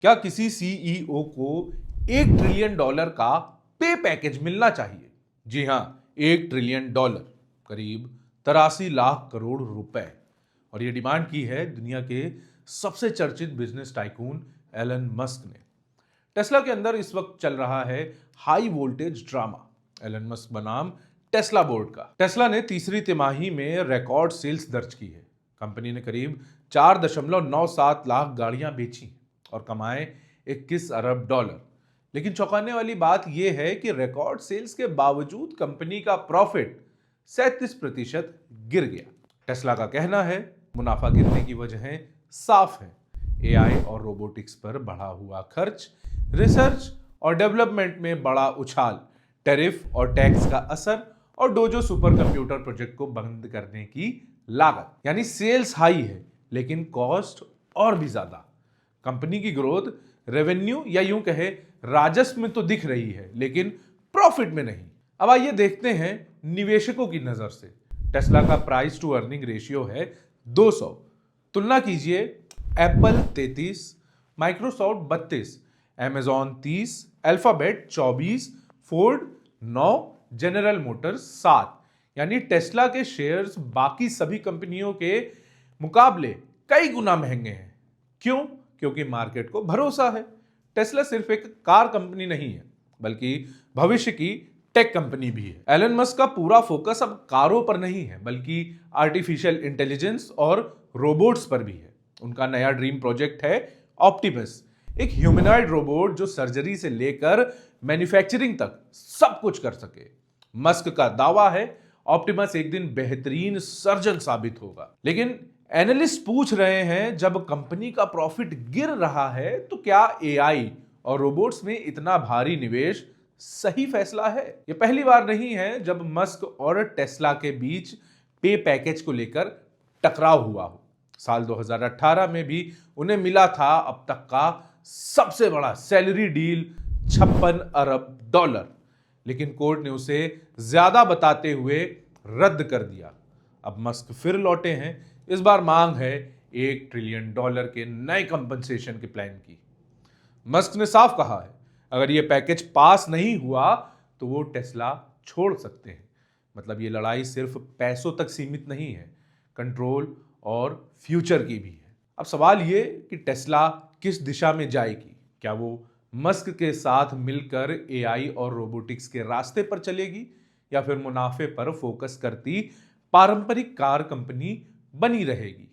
क्या किसी सीईओ को $1 ट्रिलियन का पे पैकेज मिलना चाहिए? जी हां, $1 ट्रिलियन, करीब 83 लाख करोड़ रुपए। और यह डिमांड की है दुनिया के सबसे चर्चित बिजनेस टाइकून एलन मस्क ने। टेस्ला के अंदर इस वक्त चल रहा है high voltage drama. Elon Musk बनाम टेस्ला बोर्ड का। टेस्ला ने तीसरी तिमाही में रिकॉर्ड सेल्स दर्ज की है। कंपनी ने करीब 4.97 लाख गाड़ियां बेची और कमाए $21 अरब। लेकिन चौंकाने वाली बात यह है कि रिकॉर्ड सेल्स के बावजूद कंपनी का प्रॉफिट 37% गिर गया। टेस्ला का कहना है मुनाफा गिरने की वजहें साफ हैं। एआई और रोबोटिक्स पर बढ़ा हुआ खर्च, रिसर्च और डेवलपमेंट में बड़ा उछाल, टैरिफ और टैक्स का असर और डोजो सुपर कंप्यूटर प्रोजेक्ट को बंद करने की लागत। यानी सेल्स हाई है लेकिन कॉस्ट और भी ज्यादा। कंपनी की ग्रोथ रेवेन्यू या यूं कहे राजस्व में तो दिख रही है लेकिन प्रॉफिट में नहीं। अब आइए देखते हैं निवेशकों की नजर से। टेस्ला का प्राइस टू अर्निंग रेशियो है 200। तुलना कीजिए Apple 33, Microsoft 32, Amazon 30, alphabet 24, Ford 9, general Motors 7। यानी टेस्ला के शेयर्स बाकी सभी कंपनियों के मुकाबले कई गुना महंगे हैं। क्यों? क्योंकि मार्केट को भरोसा है टेस्ला सिर्फ एक कार कंपनी नहीं है बल्कि भविष्य की टेक कंपनी भी है। एलन मस्क का पूरा फोकस अब कारों पर नहीं है बल्कि आर्टिफिशियल इंटेलिजेंस और रोबोट्स पर भी है। उनका नया ड्रीम प्रोजेक्ट है ऑप्टिमस, एक ह्यूमनॉइड रोबोट जो सर्जरी से लेकर मैन्युफैक्चरिंग तक सब कुछ कर सके। मस्क का दावा है ऑप्टिमस एक दिन बेहतरीन सर्जन साबित होगा। लेकिन एनालिस्ट पूछ रहे हैं जब कंपनी का प्रॉफिट गिर रहा है तो क्या एआई और रोबोट्स में इतना भारी निवेश सही फैसला है? यह पहली बार नहीं है जब मस्क और टेस्ला के बीच पे पैकेज को लेकर टकराव हुआ हो। साल 2018 में भी उन्हें मिला था अब तक का सबसे बड़ा सैलरी डील $56 अरब। लेकिन कोर्ट ने उसे ज्यादा बताते हुए रद्द कर दिया। अब मस्क फिर लौटे हैं। इस बार मांग है $1 ट्रिलियन के नए कंपनसेशन के प्लान की। मस्क ने साफ कहा है अगर यह पैकेज पास नहीं हुआ तो वो टेस्ला छोड़ सकते हैं। मतलब ये लड़ाई सिर्फ पैसों तक सीमित नहीं है, कंट्रोल और फ्यूचर की भी है। अब सवाल ये कि टेस्ला किस दिशा में जाएगी। क्या वो मस्क के साथ मिलकर एआई और रोबोटिक्स के रास्ते पर चलेगी या फिर मुनाफे पर फोकस करती पारंपरिक कार कंपनी बनी रहेगी?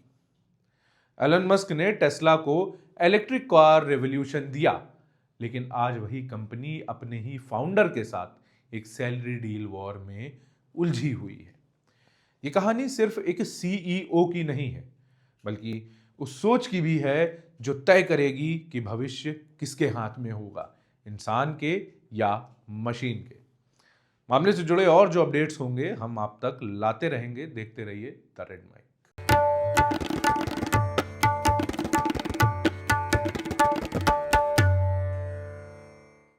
एलन मस्क ने टेस्ला को इलेक्ट्रिक कार रेवोल्यूशन दिया, लेकिन आज वही कंपनी अपने ही फाउंडर के साथ एक सैलरी डील वॉर में उलझी हुई है। यह कहानी सिर्फ एक सीईओ की नहीं है बल्कि उस सोच की भी है जो तय करेगी कि भविष्य किसके हाथ में होगा, इंसान के या मशीन के। मामले से जुड़े और जो अपडेट्स होंगे हम आप तक लाते रहेंगे। देखते रहिए द रेड माइक।